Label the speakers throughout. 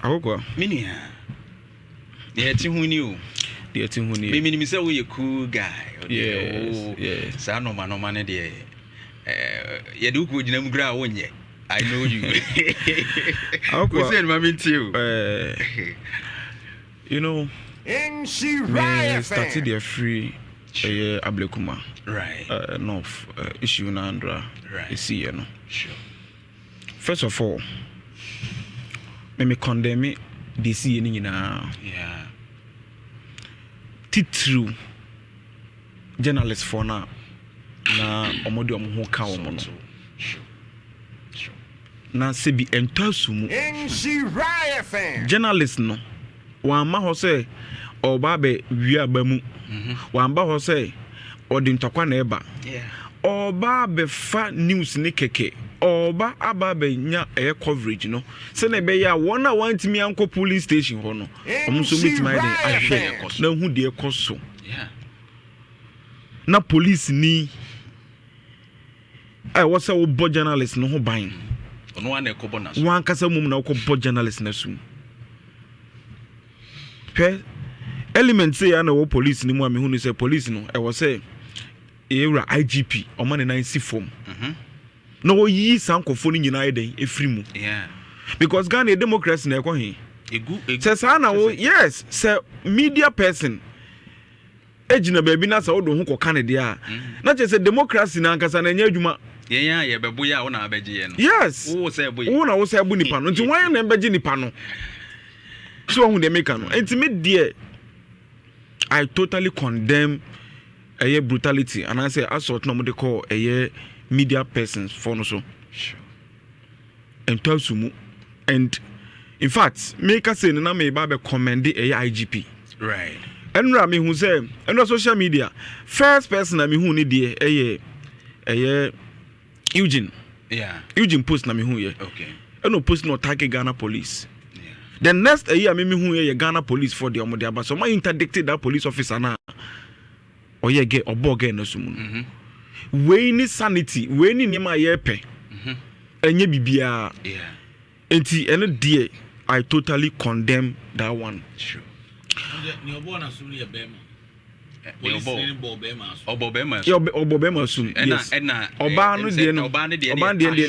Speaker 1: Awokwa.
Speaker 2: Minia. Yeah, Tihuni.
Speaker 1: The Tihuni.
Speaker 2: Maybe me say we a cool guy.
Speaker 1: Yes.
Speaker 2: Sa no man there. You do good in gra wonye. I know you.
Speaker 1: Awokwa.
Speaker 2: Hussein mami too.
Speaker 1: You know,
Speaker 3: Nhyira
Speaker 1: started the free ABLEKUMA.
Speaker 2: Right.
Speaker 1: North issue Nandra.
Speaker 2: Right.
Speaker 1: You see, you know.
Speaker 2: Sure.
Speaker 1: First of all, me condemn it. They see any na.
Speaker 2: Yeah.
Speaker 1: Titru journalists for na omodi omho ka omo no.
Speaker 2: Sure.
Speaker 1: Na se bi entasumu.
Speaker 3: Nhyira FM.
Speaker 1: Journalists no. Wa ma ho say oba be wi aba mu. Wa mba ho say odi ntokwa na eba.
Speaker 2: Yeah.
Speaker 1: Oba be fa news ni keke. Oba aba be nya coverage no. Se na be ya wona want me anko police station ho no. Omo so meet my dey ahwe na hu de ekoso.
Speaker 2: Yeah.
Speaker 1: Na police ni was a bo journalist no ho ban.
Speaker 2: Ono wan ekobo na.
Speaker 1: Wan kasa mum na ko bo journalist na sum. Element say ya na wo police ni mu a me hu ni say police no was say era IGP o man na nsi form. No wo yi sankofo ni nyina eden efri mu.
Speaker 2: Yeah.
Speaker 1: Because Ghana democracy na ekwo he.
Speaker 2: Egu.
Speaker 1: Say sa na wo yes, say media person ejina baby na sa wo do ho koka ne de a. Na che say democracy na nkasa na nya adwuma.
Speaker 2: Yeah, ye bebo ya wo na abeje ye no.
Speaker 1: Yes.
Speaker 2: Wo say boy.
Speaker 1: Wo na wo say bu nipa no. Nti wan na mbeje nipa no. So who dey make no. Nti me there I totally condemn a brutality and I say assault no they call a media persons for no so.
Speaker 2: Sure.
Speaker 1: And Tosumu. And in fact, make us say na me ba be commend a IGP.
Speaker 2: Right.
Speaker 1: And me who say and social media first person na me who need a Eugene.
Speaker 2: Yeah.
Speaker 1: Eugene post na me who ye.
Speaker 2: Okay.
Speaker 1: And no post no tag Ghana police.
Speaker 2: Yeah.
Speaker 1: The next year me who ye Ghana police for the omo but so my interdicted that police officer na or ye get obo get na sumu. We need sanity, we need nyama ye pe. Enye bibia.
Speaker 2: Yeah.
Speaker 1: Enti ene die I totally condemn that one.
Speaker 2: Sure.
Speaker 4: Ni obo na sumu ye bema.
Speaker 2: Obobema.
Speaker 1: Yeah, obobema sum. Yes. Oba no die no. Oba die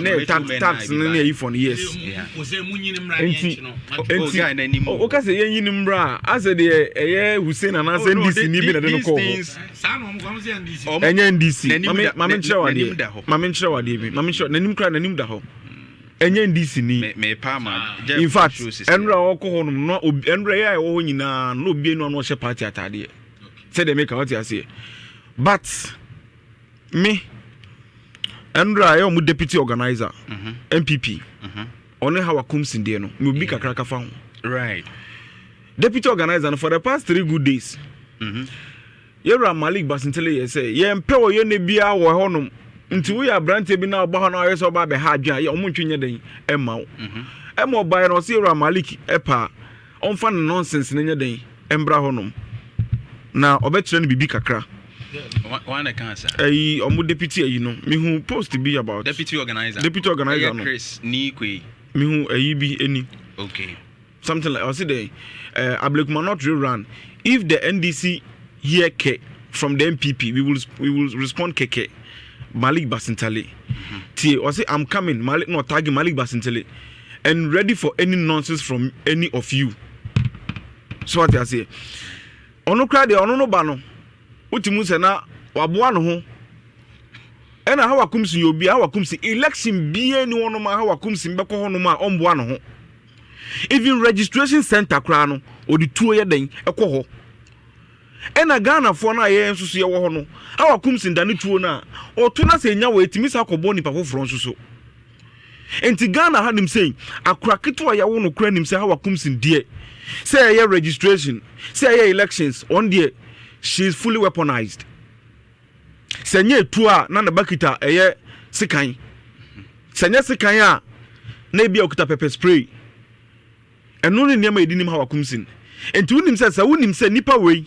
Speaker 1: na tax no na yi for years.
Speaker 2: Yeah.
Speaker 1: Enti o ka say yen yinim bra as the eye Hussein and as NDC ni bi na de no call. Enye NDC. Mama nchira wade bi. Mama nchira nanim kra nanim da ho. Enye NDC ni.
Speaker 2: Me pa ma.
Speaker 1: In fact, enra okọ honum no enra ya wo ho nyina no obi enu no she party atade. Say they make what you say. But me Andra I am deputy organizer MPP. Only HAWA KOOMSON there no. Me be kakra ka fa.
Speaker 2: Right.
Speaker 1: Deputy organizer for the past 3 good days. Yera Malik Basintele ye say ye mpe wo ye ne bia wo honum. Nti wo ya brante bi na oba ho na yeso ba be ha adwan ye omontwenye den e ma wo. E mo ba no say Yera Malik epa onfa nonsense ne nya den embra honum. Na obetire no bibi kakra.
Speaker 2: One can say.
Speaker 1: Omo deputy no. Me who post be about
Speaker 2: Deputy organizer no. Chris Nikwe.
Speaker 1: Me who bi any.
Speaker 2: Okay.
Speaker 1: Something like I say the ABLEKUMA not rerun. If the NDC hear K from the MPP, we will respond KK. Malik Basintale. I say I'm coming. Malik not tagging Malik Basintale and ready for any nonsense from any of you. So what I say. Ono kra de ono no ba no utimu se na waboa no ho ena HAWA KOOMSON yobi HAWA KOOMSON election bie ni wono ma HAWA KOOMSON beko ho no ma omboa no ho even registration center kra no odi tuo ye den ekọ ho ena Ghana fo na ye nsusu ye wo ho no HAWA KOOMSON dane tuo na oto na se nya wa etimi sa kobo ni pa foforo nsusu enti Ghana hanim say akura keto ya wo no kra nim say HAWA KOOMSON die say a registration, say a elections on the she is fully weaponized. Senye tua na na bakita eye sikan. Senye sikan ya na bia okuta pepper spray. Eno ne niam edinim HAWA KOOMSON. Enti unim say unim say nipa wei.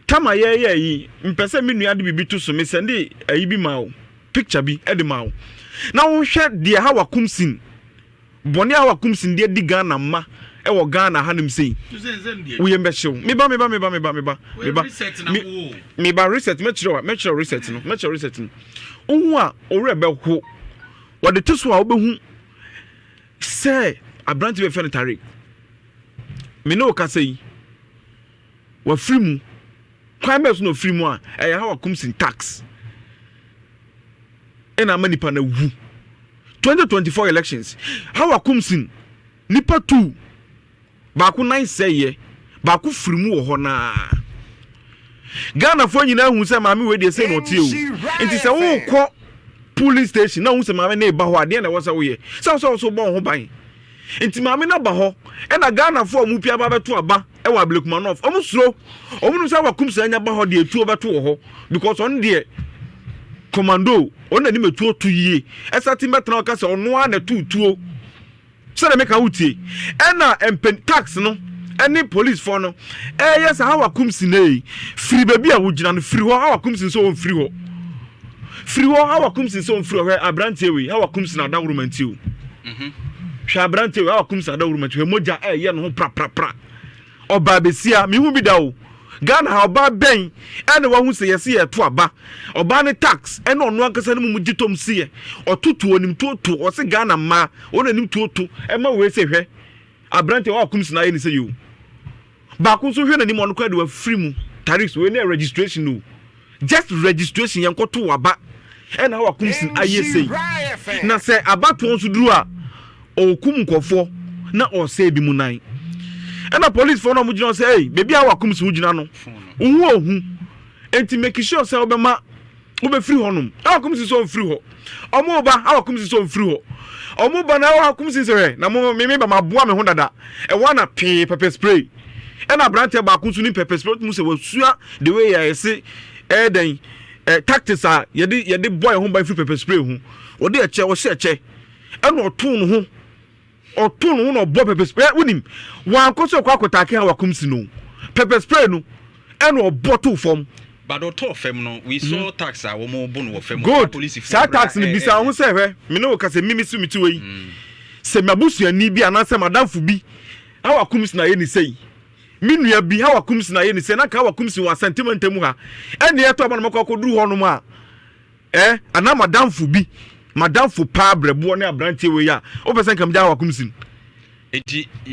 Speaker 1: Kama ye yi mpese me nua de bibi to so me sende ayi bi ma o. Picture bi e de ma o. Na wo hwe de HAWA KOOMSON bɔne a KOOMSON de di Ghana ma ɛwɔ Ghana hanim sei wo yɛ mbɛhyew meba reset mɛkyerɛ reset no ohu a owurɛ bɛho wɔde to so a wobɛhu sɛ abrante bɛfɛ no tare me ne wo ka sɛ yi wafiri mu kwan bɛ so na ofiri mu a ɛyɛ HAWA KOOMSON tax ɛna ama nipa na wu 2024 elections HAWA KOOMSON nipa 2 baako 9 sɛyɛ baako firi mu wɔ hɔ na Ghana fo nyina hu sɛ maame we de sɛ no tie o nti sɛ wo kɔ police station na hu sɛ maame na ba hɔ ade na wɔ sɛ wo yɛ sɛ so bɔ ho ban nti maame na ba hɔ ɛna Ghana fo mu pia ba bɛto aba ɛwɔ ABLEKUMA North ɔmo suro ɔmo no sɛ HAWA KOOMSON anya ba hɔ de etuo bɛto wɔ hɔ because on de commando on ani metuo to yie ɛsati metna ka sɛ ɔno a na tutuo sɛ na meka wutie ɛna empen tax no any police for no yes HAWA KOOMSON ei free baby a wogina no free ho HAWA KOOMSON so on free ho HAWA KOOMSON so on free ho abrante we HAWA KOOMSON adawrumanti o hwa abrante we HAWA KOOMSON adawrumanti we moja ye no ho pra oba besia me hu bi da o Ghana ha oba ben ene wa hu se yesi ye to aba oba ne tax ene onu ankasa ne mu gitom se ye otutu onim toto o se Ghana ma onanim toto e ma we se hwe abrante HAWA KOOMSON aye ni se yo ba ko so hwe nanim onu kwa de wa free mu tariffs we na registration no just registration yan ko to aba ene HAWA KOOMSON aye se na se abato nso duru a okum nkofo na o se bi mu nan ena police for no mu gina say hey baby HAWA KOOMSON gina no ohu enti make sure say obema obe free honum HAWA KOOMSON so free ho omo ba HAWA KOOMSON so free ho omo ba na HAWA KOOMSON say na mo me ba maboa me ho dada e wana pepper spray ena brante ba kunsu ni pepper spray mu say wasua the way ya say den tactics a yede boy ho ba free pepper spray ho ode eche wo se eche ena otun ho otun no bo pepper spray wonim wan ko so kwa akotake HAWA KOOMSON no pepper spray no ena obo to form
Speaker 2: but to fem no we saw tax a wo mo bo no fem
Speaker 1: police sa tax ni bisa ho se hwe me no ka se mimi su miti we se mabusu ani bi anase madamfo bi HAWA KOOMSON na ye ni sei minua bi HAWA KOOMSON na ye ni sei na ka HAWA KOOMSON wa sentiment mu ha ene ye to ba no makọ duru ho no mu a ana madamfo bi madamfo pa brebo ne abrante we ya o person kam da HAWA KOOMSON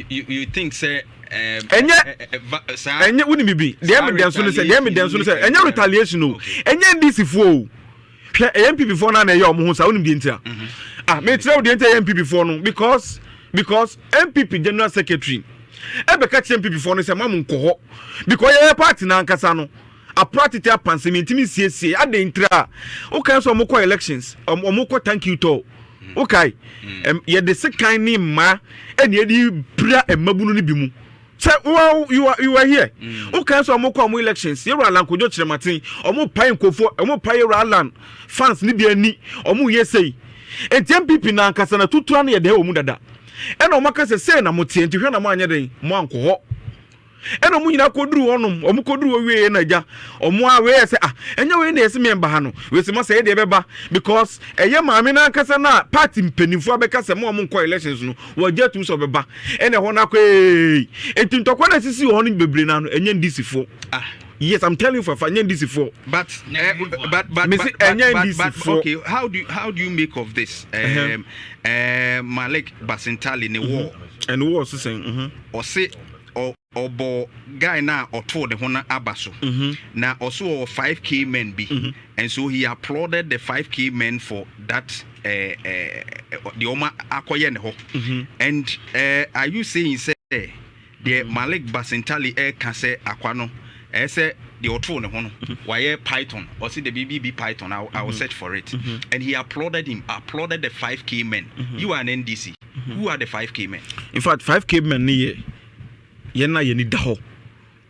Speaker 2: you think say
Speaker 1: enye woni bibi the evidence no say enye retaliation no enye ndc fo hwe MPP fo na ye omo ho sa woni bi ntia me tire wo de ntia MPP fo no because MPP general secretary ebeka che MPP fo no say mam nko because ye party na nkasa no a party te apanse me ntimi siesie ade ntra o kan so mo elections omo ko thank you to okay ye de sekan ni ma ene ye di bra emabunu ni bi mu say well you are here okay so omo elections ye ralan kojo kirematin omo pai nkofo omo pai ralan fans ni bi ani omo ye sei MPP na nkasa na tutura na ye de wo mu dada ena omo ka say na mo tie ntihwe na mo anya den mo ankoho ena omo nyina koduru honum omo koduru wie na ja omo a we say enya we na yesi member ha no we say mo say de beba because eye maame na nkasa na party mpanimfo abeka say mo nko elections no wo ja tu so beba ena ho na kwe entintokwa na sisi ho no bebre na no enya ndisifo yes I'm telling you for enya ndisifo
Speaker 2: but okay how do you make of this Malik Basintali ne war
Speaker 1: and war so saying
Speaker 2: or say obo guy na oto de hona abaso na also 5k men be and so he applauded the 5k men for that the oma akoye ne ho and are you saying say the Malik Basintali can say akwano say the oto ne hono why python or see the BBB python I will search for it and he applauded the 5k men you are an NDC who are the 5k men
Speaker 1: in fact 5k men ni yena yeni da ho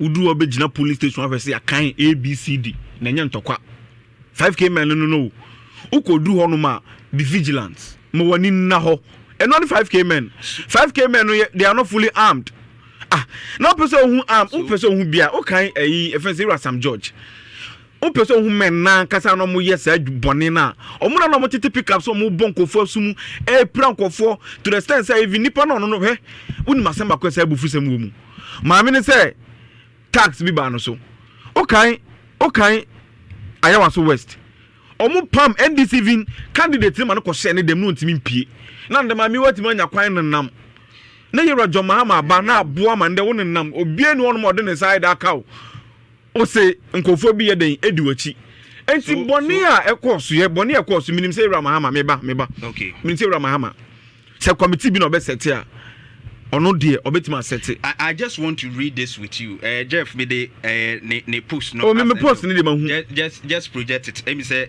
Speaker 1: udu obegina police station afese akan ABCD na nya ntokwa 5k men no ukodu ho no ma be vigilant mo wani na ho and only 5k men they are not fully armed no person who armed who person who bia okay offensive Sam George person who men na kasa no mo yes bone na omuna no mo tete pick up so mo bonkofo sumu prankofo to the extent say even nipa no no he uni masamba kwesa bufu sem wo mu ma me ne say tax bi ba no so okay ayawa so west omu pam NDC vin candidate man ko share ne dem no ntimi mpie na ndem ami wati manya kwan nenam na yero jomahama ba na aboa man de wo nenam obie ni wono mo de ne side account o say nkofo bi ye den edi wachi enti boni a ekoso ye boni ekoso minim say Ibrahim meba
Speaker 2: okay
Speaker 1: minim say Ibrahim se committee bi no be set a ono de obetima set.
Speaker 2: I just want to read this with you. Jeff me the ne post no.
Speaker 1: Oh me post ni de mahu.
Speaker 2: Just project it. Let me say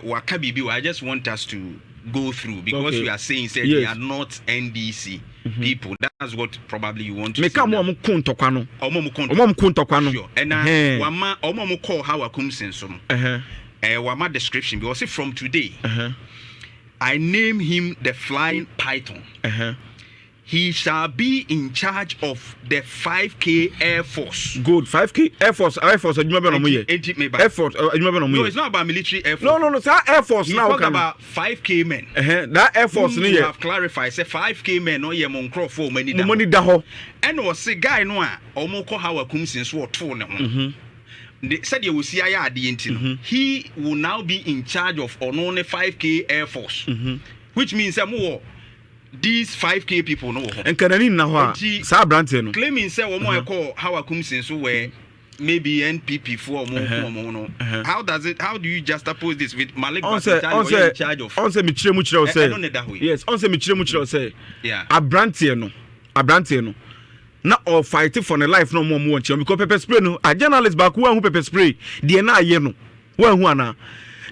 Speaker 2: waka bibi I just want us to go through because we are saying they are not NDC people. That's what probably you want to
Speaker 1: make am mo kontokwa no. Omo kontokwa no.
Speaker 2: And wama omo mo call HAWA KOOMSON so. Wama description because from today I name him the flying python. He shall be in charge of the 5K Air Force.
Speaker 1: Good. 5K Air Force. Air Force. Air Force.
Speaker 2: No, it's not about military Air Force.
Speaker 1: No. It's Air Force
Speaker 2: now. Talk about 5K men.
Speaker 1: That Air Force.
Speaker 2: You have clarified. Say 5K men. No, you're monkro for many.
Speaker 1: Money daho.
Speaker 2: And was a guy no. Omoko HAWA KOOMSON so torn. They said you will see he will now be in charge of only 5K Air Force, which means more. These 5K people no.
Speaker 1: And Canadian now, Sir Branton
Speaker 2: claiming say one call HAWA KOOMSON so where maybe NPP for more. How do you juxtapose this with Malik Basintali in charge of?
Speaker 1: On say Michiro say yes. On say Michiro say
Speaker 2: yeah.
Speaker 1: A Branton no. Na all fighting for the life no more because pepper spray no. A journalist back who pepper spray. The na ye no. Who ana.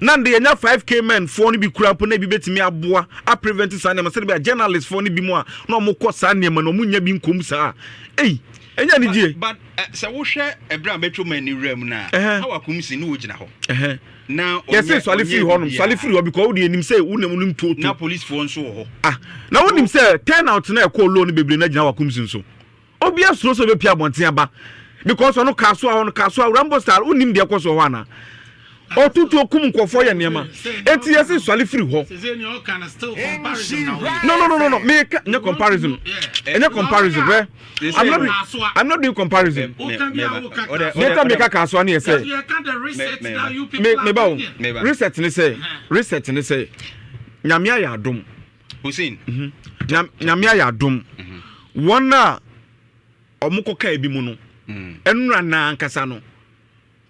Speaker 1: Nande enya 5K men for ni bi kura na bi betimi aboa a prevent sanema se be journalist for ni bi mu a na omo kɔ sanema na omo nya bi nkom saa enya ni die
Speaker 2: but se wo hwɛ ebra metro man ni wura mu na HAWA KOOMSON ni wo gina hɔ now
Speaker 1: yes so ali free hɔ no so ali free hɔ because wo de enim say wo nam nim to
Speaker 2: na police for nso wɔ hɔ
Speaker 1: na wo nim say turn out na ɛkɔ loan bebre na gina HAWA KOOMSON so obi asuro so be pia bonten aba because ono kaso Rambo Star wo nim de ɛkɔ so hɔ ana otutu okum nkofo ye niema enti yesi swale free ho no make no comparison where I'm not doing comparison later make a kaso na say me ba reset ni say nyamia ya adom
Speaker 2: Hussein
Speaker 1: nyamia ya adom wona omukoka ebi mu no enura na ankasa no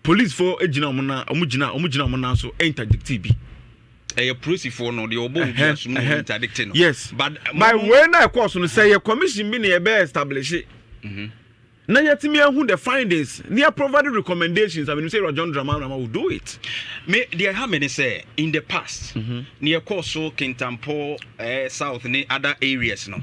Speaker 1: police for ejina omuna so interdictive bi
Speaker 2: police for no the obo interdictive no
Speaker 1: yes but my when I course no say your commission bi na be establish na yetimi ahu the findings near provided recommendations I mean say John Dramana will do it
Speaker 2: me there how many say in the past near course so Kintampo south and other areas no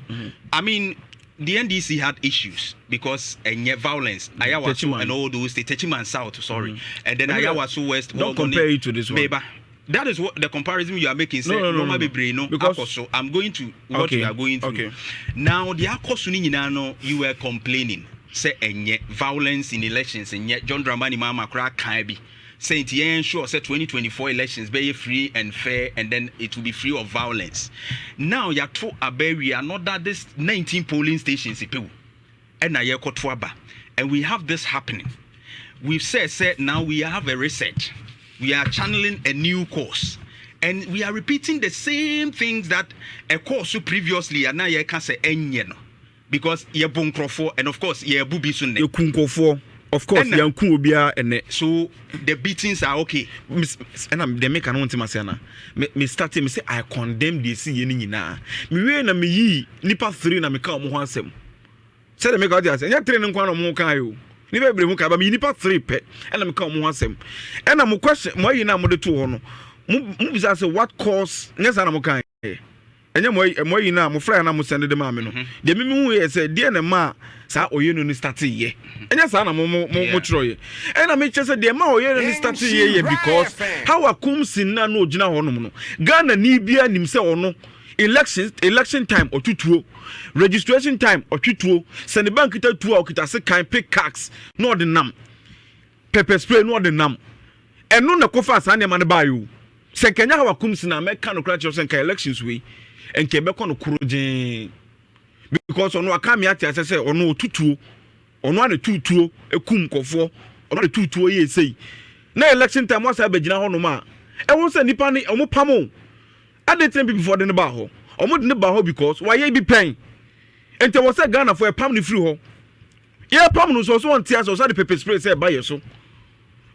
Speaker 2: I mean the NDC had issues because violence. Ayawa and all those, the Techiman South, sorry. And then Ayawa so West.
Speaker 1: Don't compare it to this one.
Speaker 2: That is what the comparison you are making. No. Because so I'm going to what we are going through. Okay. Now, the Akosuni, you were complaining. Say, violence in elections, and yet John Dramani Mama Crack Kaibi. Saying to ensure say 2024 elections be free and fair and then it will be free of violence. Now you to Aberia not that this 19 polling stations and and we have this happening. We've said now we have a research. We are channeling a new course. And we are repeating the same things that a course previously and now you can say because you're bunkrofo and of course you're bubi sunne.
Speaker 1: You kunkofo. Of course, yanku obia ene.
Speaker 2: So the beatings are okay.
Speaker 1: And they make an ontimasana. Me start me say I condemn this ye nyina. Me we na me yi nipa 3 na me ka omo ho asem. Say the make out there say nya 3 nkwa na omo kan yo. Ni be bre mu ka ba me nipa 3 pe. And na me ka omo ho asem. And na mo question mo yi na mo de to ho no. Mo bisa say what cause nya sa na mo kan. Enya mo yi na mo fly na mo send them am no. De me hu ye say de na ma sa oyenu ni start ye. Enya sa na mo tro ye. Ena me chese de ma oyenu ni start ye because HAWA KOOMSON na no gina ho no no. Ghana ni bia nim se ono election time otutuo registration time otutuo send bank kita tuo okita se kan pick cax no de nam pepper spray no de nam eno na kofa asa ne ma ne ba yo se kenya HAWA KOOMSON na meka no kra che se elections we enke be ko no kurojin because ono aka me ati ase ono otutuo ono ade tutuo ekum kofo ono ade tutuo ye sei na election time wasa be gina ho no ma e won se nipa ni omo pamo ade ten people for the ba ho omo de ne ba ho because why ye bi pen ente wo se Ghana for e pam ni free ho ye pam no so on tia so the pepper spray say ba ye so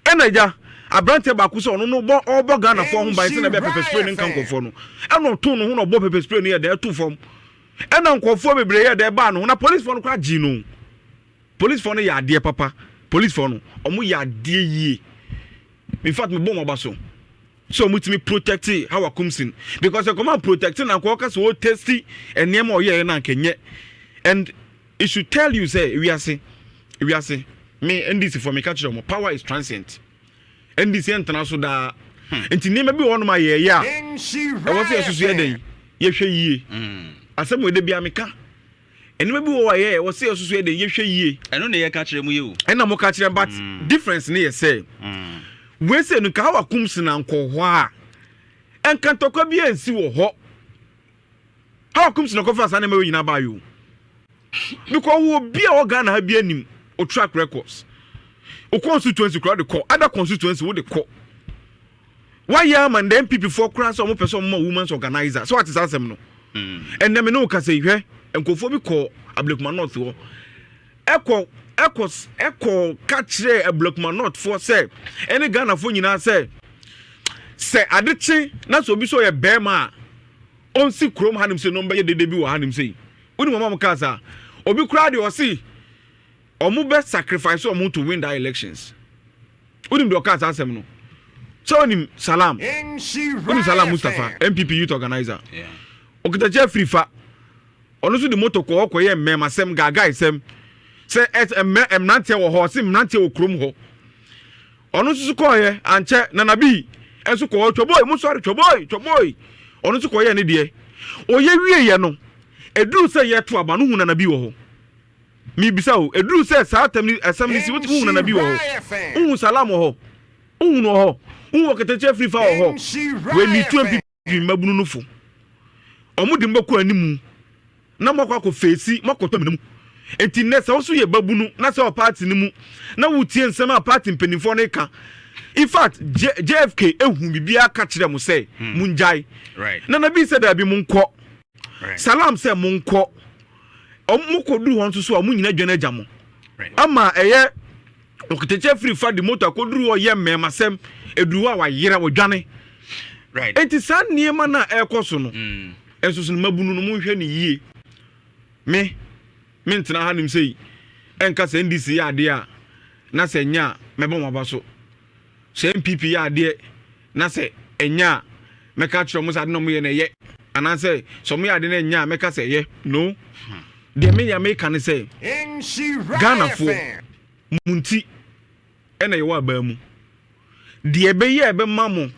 Speaker 1: enaja abrante ba ku so no no bo Ghana for ho ban se na be pepper spray ni kan kofo no e no to no ho no bo pepper spray ni ye de to form e na nkofo bebre ye de ba no na police for no kwa gi no police for no ya de papa police for no omo ya de yi in fact me bon oba so mutimi protect HAWA KOOMSON because the command protecting and kwaka so tasty and name or ye na kenye and it should tell you say we are say me NDC for me catch them power is transient NDC international da enti name bi won ma ye ya e wo say susu ye den ye hwe yie asem we de bia meka eni bi wo ye wo say susu ye den ye hwe yie
Speaker 2: eno na ye ka kire mu ye o
Speaker 1: ena mo ka kire but difference ne ye say we say no ka HAWA KOOMSON anko ho a enka tokwa bi ansi wo ho HAWA KOOMSON ko fa sa na ma yina ba yo because wo bi a wo Ghana ha bi anim o track records o constituency crowd the call other constituency wo the call why ya man the MPP for cross o mo person mo women's organizer so what is asem no and them no ka say hwe enkofo bi call ABLEKUMA North wo Echo catch ABLEKUMA North for say any Ghana for nyina say adechi na so bi so ye bema on si krom hanim se no be de bi wo hanim sei uni mama mkasa obi kra de o si omu be sacrifice omu to win that elections uni do kasa asem no so uni salam Mustafa MPP youth organizer
Speaker 2: yeah
Speaker 1: okita Jeffrey fa onu so de moto ko okoye mmem asem gaga isem say emnante wo ho se mnante wo krom ho onu so ko ye anche nanabi enso ko choboy mu sorry choboy onu so ko ye ne de oye wie ye no eduru se ye to aba no hu nanabi wo ho mi bisa o eduru se sa atamni asam ni si wo hu nanabi wo ho hu salam wo ho hu no ho hu okete free fa wo ho we ni 20 mabunu no fo omu de mbako animu na mako face mako to menu enti nesa wo so ye babunu na se o party ni mu na wutie nsem a party mpenifo no ka in fact JFK ehu bibia ka kire mu say munjai
Speaker 2: right
Speaker 1: na bi said abi munko
Speaker 2: right
Speaker 1: salam say munko omukodu hon so o munyina dwane agamo
Speaker 2: right
Speaker 1: ama eye okiteche free fa the motor koduru o ye mmasem eduru a wayera wodwane
Speaker 2: right
Speaker 1: enti san niema na ekoso no enso so mabunu no munhwe ne yie me ntena hanim sei enka se NDC ya ade a na se nya mebo maba so se MPP ya ade na se enya meka kiro musa ade no mu ye na ye ana se so mu ya ade na nya meka se ye no de me ya make kan se Ghana fo munti ena ye wa ba mu de be ye be mamu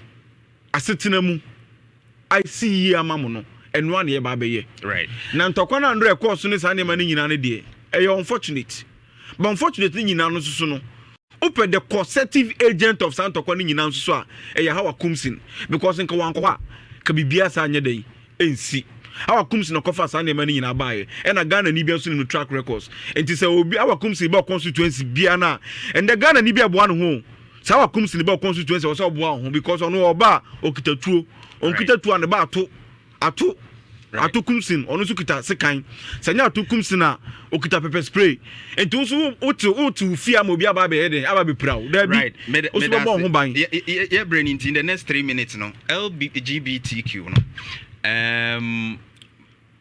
Speaker 1: asetena mu I see ye amamu no enu an ye ba be ye
Speaker 2: right
Speaker 1: na ntokwa na ndre course ni sa ne ma ni nyina ne de e unfortunate but unfortunately nyina no susu no open the causative agent of santokwa ni nyina susu a e ya HAWA KOOMSON because nka wankwa ka bibia sa anya dai ensi HAWA KOOMSON kofa sa ne ma ni nyina ba ye e na Ghana ni bia so ni track records enti se obi HAWA KOOMSON ba constituency bia na and the Ghana ni bia bo anu ho sa HAWA KOOMSON ba constituency o so bo anu ho because ono oba okitatuo onkitatuo ne ba ato atu KOOMSON onu su kita sekan sanya atu KOOMSON na okita pepper spray enti usu utu fia mo bia ba be eden aba be proud da bi usu bo ho ban
Speaker 2: ye brain in the next 3 minutes no LGBTQ no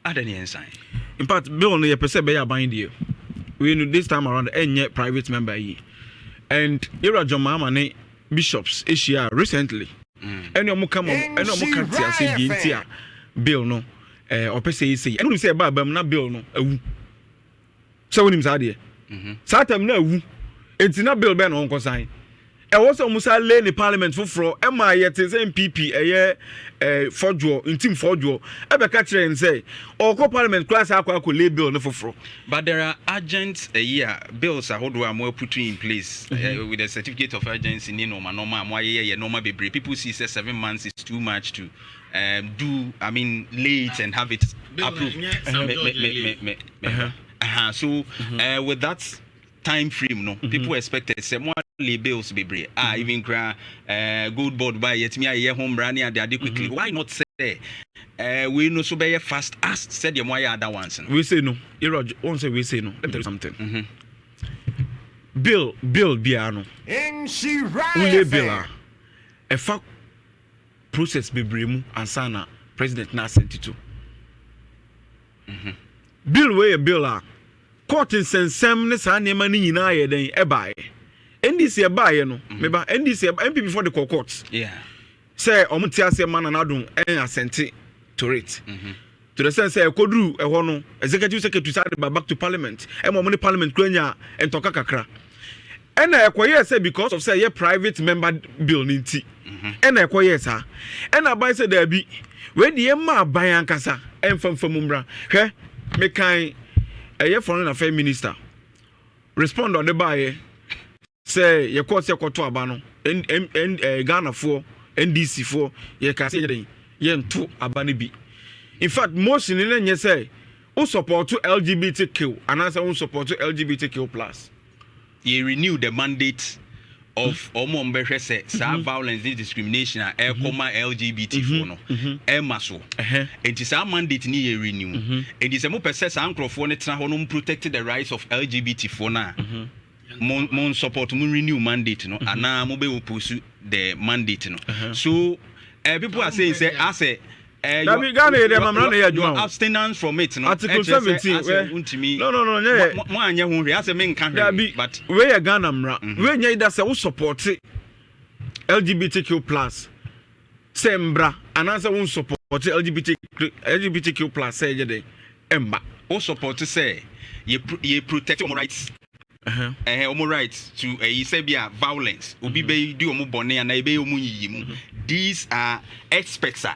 Speaker 2: adani ensign
Speaker 1: in fact bill no ye pese be ya ban die we know this time around enye private member yi and era jomama ne bishops asia recently eni omo kam eni omo kan ti ase bi nti a bill no opese yi sei enu say ba na bill no awu so wonim sa de satam na awu enti na bill be no onko sign also musa lay in the parliament for Emma yet is MPP forjo in team forjo ebe catch and say or parliament class akwa lay bill no for.
Speaker 2: But there are urgent bills are more put in place with a certificate of urgency normal people see 7 months is too much to do late and have it approved. So with that time frame people expected some more bills be brave. Even good board by yet me a year home running and they quickly. Why not say we know so be fast as said the more other ones?
Speaker 1: We say no. Once we say no. Let me tell you something. Bill biano.
Speaker 3: Nhyira
Speaker 1: bill a fact process be bremu and sana president na sent it to. Bill way a bill court in sensem ne sa nema ni nyina ye den e bae. NDC e bae no. Meba NDC MPP before the courts.
Speaker 2: Yeah.
Speaker 1: Say omuti ase man na adum en assent to it. To the sense say kodru e ho no executive secretary side back to parliament. E mo money parliament kranya entoka kakra. And I acquire say because of say ye private member bill ninti. And I acquire sa. And I buy say there be when the ma buy ankasa enfam famumra. Hwe me kan foreign affairs minister respond on the buy say ye court say koto aba no Ghana for NDC for ye ka say ye nto aba ne bi. In fact motion ni nye say who support to LGBTQ and answer who support to LGBTQ plus.
Speaker 2: Ye renew the mandate of omo say violence and discrimination and LGBT for no maso it is our mandate ni ye renew it is a mo person ankrofo ne tena ho no protect the rights of LGBT for na mon support mo renew mandate no ana mo be oppose the mandate no so people are saying say as abstinence from it no
Speaker 1: Article 17 no
Speaker 2: mo anya hu hwe ase men kan
Speaker 1: but we ya Ghana mra we nya ida say wo support LGBTQ plus sembra anasa wo support LGBTQ plus say je emba
Speaker 2: wo support say ye protect human rights human rights to say bia violence obi be do omo bone ana e be omo yiyimu. These are experts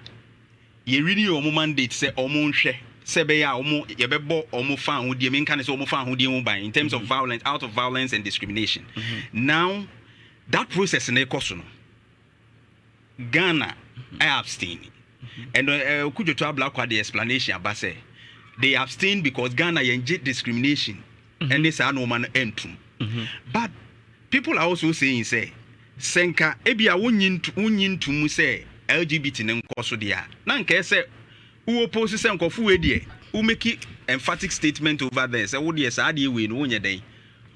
Speaker 2: ye really omo mandate say omo nhwe say be ya omo ye bebo omo fan ho die me kan say omo fan ho die ho ban in terms of violence, out of violence and discrimination. Now that process na ekoso no Ghana I abstain and kujo to ABLEKUMA the explanation about say they abstain because Ghana yenje discrimination and this are no man entum. But people are also saying say senka ebia wonyin to say LGBT ne nkoso dia na nka say who oppose say nkofu we die who make emphatic statement over there say wo die sa die we no wonye den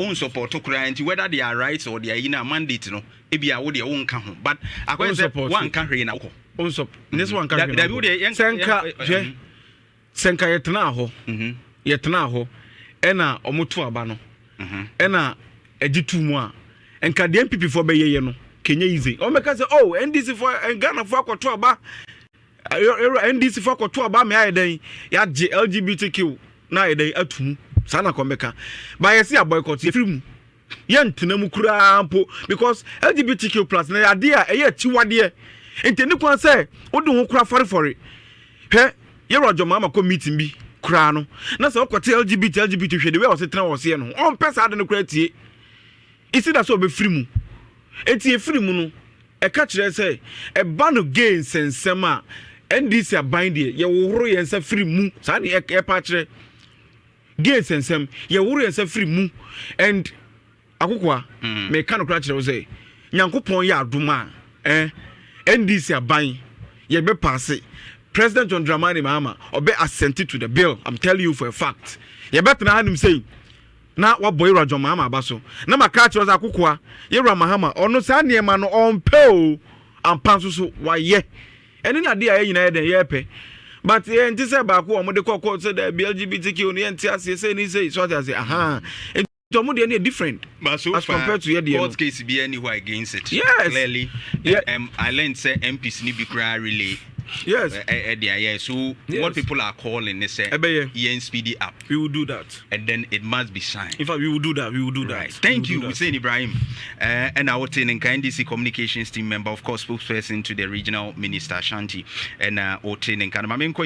Speaker 2: on support to client whether they are rights or they are in a mandate no ebia wo die won ka ho but akwa say one can hwe na wo
Speaker 1: on support this one can senka yetna ho ena omoto aba no ena egitu mu a enka de MPP for be ye no Kenya easy. O make say oh NDC for Ghana for akoto aba NDC for akoto aba me ayeden ya LGBTQ na ayeden atumu sana ko meka ba ye see a boycott ye free mu ye ntena mu kura ampo because LGBTQ plus na ya de a eye tiwade enteni kwan say wo de ho kura fore he ye rojo mama ko meeting bi kura no na say okote LGBT hwe de we o se tena wo se no on pesa ade no kura tie isi da so be free mu eti efiri mu no e ka kire say e ba no gain sensem a NDC aban de ye woro ye nsa free mu sa de e pa kire gain sensem ye woro ye nsa free mu and akokwa me ka no kra kire say nyankopon ye adoma NDC aban ye be pass President John Dramani Mahama obe assent to the bill. I'm telling you for a fact ye better na hanim say na wa boy Rajon Mahama abaso na maka chi oza akukwa Yera Mahama ono sa niema no onpe o ampanso so wa ye eni na dia ye nyina ye den ye pe but ye nti se ba ko omo de kokko se the LGBTQ no ye nti ase se ni say so ase omo de na different
Speaker 2: but so
Speaker 1: as compared to ye de
Speaker 2: court case be anywhere against it
Speaker 1: yes.
Speaker 2: Clearly
Speaker 1: yeah.
Speaker 2: I learned say MPs ni bi kra relay
Speaker 1: Yes.
Speaker 2: So what people are calling is a speedy up.
Speaker 1: We will do that.
Speaker 2: And then it must be signed.
Speaker 1: In fact, we will do that.
Speaker 2: Right. Thank you, Hussein Ibrahim. And our NDC communications team member, of course, spokesperson to the regional minister Shanti and Otin and Kanama.